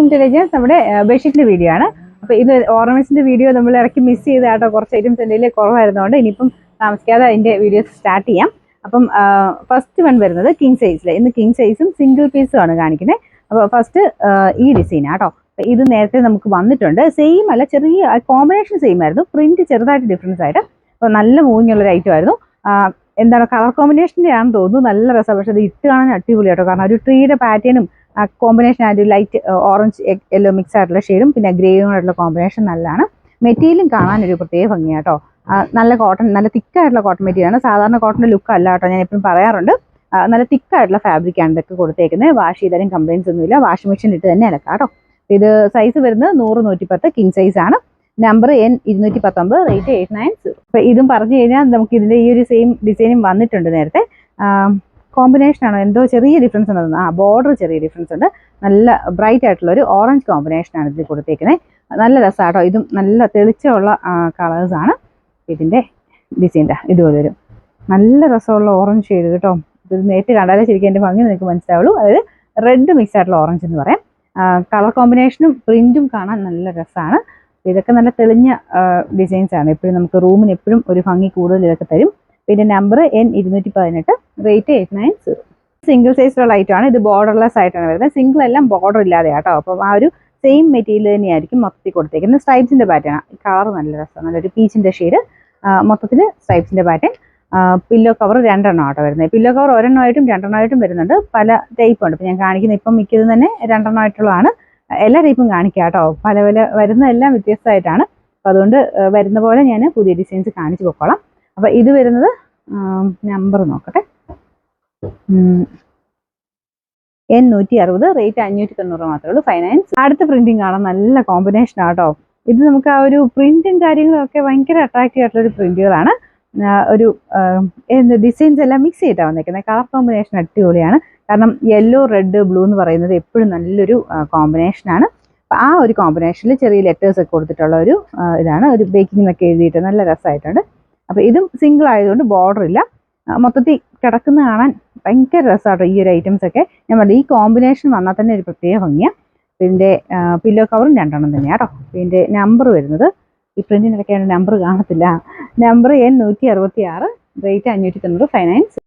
Intelligence നമ്മുടെ ബെഡ്ഷീറ്റിന്റെ video ആണ്. അപ്പോൾ ഇത് ഓർണമെന്റ്സിന്റെ വീഡിയോ നമ്മൾ ഇടയ്ക്ക് മിസ് ചെയ്ത കേട്ടോ, കുറച്ച് ഐറ്റംസ് എന്തെങ്കിലും കുറവായിരുന്നതുകൊണ്ട് ഇനിയിപ്പം താമസിക്കാതെ അതിന്റെ വീഡിയോസ് സ്റ്റാർട്ട് ചെയ്യാം. അപ്പം ഫസ്റ്റ് വൺ വരുന്നത് കിങ് സൈസിൽ. ഇന്ന് കിങ് സൈസും സിംഗിൾ പീസും ആണ് കാണിക്കുന്നത്. അപ്പോൾ ഫസ്റ്റ് ഈ ഡിസൈനാണ് കേട്ടോ. ഇത് നേരത്തെ നമുക്ക് വന്നിട്ടുണ്ട്, സെയിം അല്ല, ചെറിയ കോമ്പിനേഷൻ സെയിം ആയിരുന്നു, പ്രിന്റ് ചെറുതായിട്ട് ഡിഫറൻസ് ആയിട്ട്. അപ്പോൾ നല്ല മൂവിങ്ങുള്ളൊരു ഐറ്റം ആയിരുന്നു. എന്താണ് കളർ കോമ്പിനേഷൻ്റെ ആണെന്ന് തോന്നുന്നു, നല്ല രസമാണ്. പക്ഷേ അത് ഇട്ട് കാണാൻ അടിപൊളി കേട്ടോ, കാരണം ഒരു ട്രീയുടെ പാറ്റേണും കോമ്പിനേഷൻ ആയിട്ട് ലൈറ്റ് ഓറഞ്ച് യെല്ലോ മിക്സ് ആയിട്ടുള്ള ഷെയ്ഡും പിന്നെ ഗ്രേയും ആയിട്ടുള്ള കോമ്പിനേഷൻ നല്ലതാണ്. മെറ്റീരിയലും കാണാൻ ഒരു പ്രത്യേക ഭംഗിയാണ് കേട്ടോ. നല്ല കോട്ടൺ, നല്ല തിക്കായിട്ടുള്ള കോട്ടൺ മെറ്റീരിയലാണ്. സാധാരണ കോട്ടൻ്റെ ലുക്ക് അല്ല കേട്ടോ, ഞാൻ എപ്പോഴും പറയാറുണ്ട്. നല്ല തിക്കായിട്ടുള്ള ഫാബ്രിക്കാണ് ഇതൊക്കെ കൊടുത്തേക്കുന്നത്. വാഷ് ചെയ്താലും കംപ്ലയിൻസ് ഒന്നുമില്ല, വാഷിംഗ് മെഷീൻ ഇട്ട് തന്നെ അലക്കാം കേട്ടോ. ഇത് സൈസ് വരുന്നത് 100-110 കിങ് സൈസ് ആണ്. Number N219, rate 890. അപ്പോൾ ഇതും പറഞ്ഞു കഴിഞ്ഞാൽ നമുക്ക് ഇതിൻ്റെ ഈ ഒരു സെയിം ഡിസൈനും വന്നിട്ടുണ്ട് നേരത്തെ. കോമ്പിനേഷൻ ആണോ എന്തോ ചെറിയ ഡിഫറൻസ് ഉണ്ടെന്ന്, ബോർഡർ ചെറിയ ഡിഫറൻസ് ഉണ്ട്. നല്ല ബ്രൈറ്റ് ആയിട്ടുള്ള ഒരു ഓറഞ്ച് കോമ്പിനേഷനാണ് ഇതിൽ കൊടുത്തേക്കുന്നത്. നല്ല രസമാണ് കേട്ടോ, ഇതും നല്ല തെളിച്ചമുള്ള കളേഴ്സാണ്. ഇതിൻ്റെ ഡിസൈൻ്റെ ഇതുപോലെ വരും, നല്ല രസമുള്ള ഓറഞ്ച് ഷെയ്ഡ് കേട്ടോ. ഇത് നേരിട്ട് കണ്ടാലേ ശരിക്കും എൻ്റെ ഭംഗി നിങ്ങൾക്ക് മനസ്സിലാവുള്ളൂ. അതായത് റെഡ് മിക്സ് ആയിട്ടുള്ള ഓറഞ്ച് എന്ന് പറയാം. കളർ കോമ്പിനേഷനും പ്രിന്റും കാണാൻ നല്ല രസമാണ്. ഇതൊക്കെ നല്ല തെളിഞ്ഞ ഡിസൈൻസ് ആണ്. എപ്പോഴും നമുക്ക് റൂമിന് എപ്പോഴും ഒരു ഭംഗി കൂടുതൽ ഇതൊക്കെ തരും. പിന്നെ നമ്പർ N218, റേറ്റ് 890. സിംഗിൾ സൈസിലുള്ള ഐറ്റമാണ്. ഇത് ബോർഡർലെസ് ആയിട്ടാണ് വരുന്നത്. സിംഗിൾ എല്ലാം ബോർഡർ ഇല്ലാതെ കേട്ടോ. അപ്പം ആ ഒരു സെയിം മെറ്റീരിയൽ തന്നെയായിരിക്കും മൊത്തത്തിൽ കൊടുത്തേക്കുന്നത്. സ്ട്രൈപ്സിൻ്റെ പാറ്റേൺ, കളർ നല്ല രസമാണ്, നല്ലൊരു പീച്ചിൻ്റെ ഷെയ്ഡ്. മൊത്തത്തിൽ സ്ട്രൈപ്സിൻ്റെ പാറ്റേൺ. പില്ലോ കവർ 2 എണ്ണം ആട്ടോ വരുന്നത്. പില്ലോ കവർ ഒരെണ്ണമായിട്ടും 2 എണ്ണമായിട്ടും വരുന്നുണ്ട്. പല ടൈപ്പ് ഉണ്ട്. ഇപ്പം ഞാൻ കാണിക്കുന്നത് ഇപ്പം മിക്കതും തന്നെ 2 എണ്ണമായിട്ടുള്ളതാണ്. എല്ലാ ടൈപ്പും കാണിക്കാം കേട്ടോ. പല വരുന്നതെല്ലാം വ്യത്യസ്തമായിട്ടാണ്. അപ്പോൾ അതുകൊണ്ട് വരുന്ന പോലെ ഞാൻ പുതിയ ഡിസൈൻസ് കാണിച്ചു പോയിക്കോളാം. അപ്പോൾ ഇത് വരുന്നത് നമ്പർ നോക്കട്ടെ, N160, റേറ്റ് 590 മാത്രമേ ഉള്ളൂ, 590. അടുത്ത പ്രിന്റിങ് കാണാം, നല്ല കോമ്പിനേഷൻ ആട്ടോ. ഇത് നമുക്ക് ആ ഒരു പ്രിന്റും കാര്യങ്ങളൊക്കെ ഭയങ്കര അട്രാക്റ്റീവ് ആയിട്ടുള്ളൊരു പ്രിന്റുകളാണ്. ഒരു ഡിസൈൻസ് എല്ലാം മിക്സ് ചെയ്തിട്ടാണ് വന്നേക്കുന്നത്. കളർ കോമ്പിനേഷൻ അടിപൊളിയാണ്. കാരണം യെല്ലോ റെഡ് ബ്ലൂ എന്ന് പറയുന്നത് എപ്പോഴും നല്ലൊരു കോമ്പിനേഷനാണ്. അപ്പോൾ ആ ഒരു കോമ്പിനേഷനിൽ ചെറിയ ലെറ്റേഴ്സ് ഒക്കെ കൊടുത്തിട്ടുള്ള ഒരു ഇതാണ്. ഒരു ബേക്കിംഗ് എന്നൊക്കെ എഴുതിയിട്ട് നല്ല രസമായിട്ടുണ്ട്. അപ്പോൾ ഇതും സിംഗിൾ ആയതുകൊണ്ട് ബോർഡർ ഇല്ല. മൊത്തത്തിൽ കിടക്കുന്ന കാണാൻ ഭയങ്കര രസമാട്ടോ ഈ ഒരു ഐറ്റംസ് ഒക്കെ. ഞാൻ പറഞ്ഞു ഈ കോമ്പിനേഷൻ വന്നാൽ തന്നെ ഒരു പ്രത്യേക ഭംഗിയാണ്. ഇതിൻ്റെ പില്ലോ കവറും 2 എണ്ണം തന്നെയാണ് കേട്ടോ. ഇതിൻ്റെ നമ്പർ വരുന്നത്, ഈ പ്രിന്റിനൊക്കെയാണ് നമ്പർ കാണത്തില്ല, നമ്പർ N166, റേറ്റ് 590, 590.